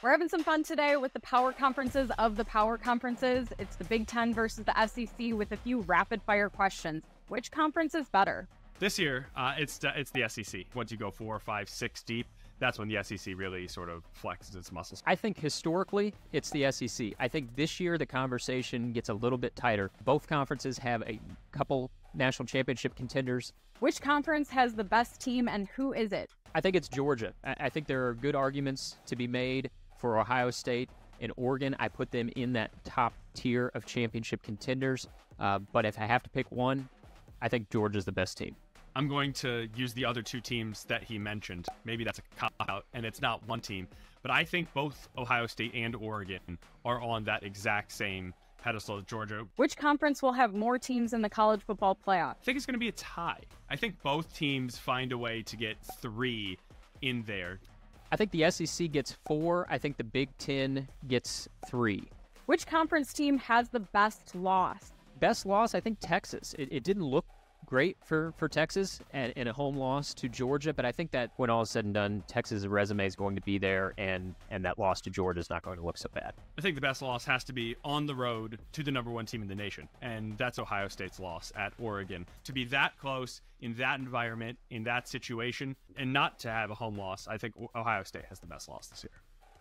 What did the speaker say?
We're having some fun today with the power conferences of the power conferences. It's the Big Ten versus the SEC with a few rapid-fire questions. Which conference is better? This year, it's the SEC. Once you go 4, 5, 6 deep, that's when the SEC really sort of flexes its muscles. I think historically, it's the SEC. I think this year the conversation gets a little bit tighter. Both conferences have a couple national championship contenders. Which conference has the best team and who is it? I think it's Georgia. I think there are good arguments to be made for Ohio State and Oregon. I put them in that top tier of championship contenders. But if I have to pick one, I think Georgia's the best team. I'm going to use the other two teams that he mentioned. Maybe that's a cop-out, and it's not one team. But I think both Ohio State and Oregon are on that exact same pedestal as Georgia. Which conference will have more teams in the college football playoff? I think it's going to be a tie. I think both teams find a way to get 3 in there. I think the SEC gets 4. I think the Big Ten gets 3. Which conference team has the best loss? Best loss, I think Texas. It didn't look great for Texas and a home loss to Georgia, but I think that when all is said and done, Texas' resume is going to be there, and that loss to Georgia is not going to look so bad. I think the best loss has to be on the road to the number 1 team in the nation, and that's Ohio State's loss at Oregon. To be that close in that environment, in that situation, and not to have a home loss, I think Ohio State has the best loss this year.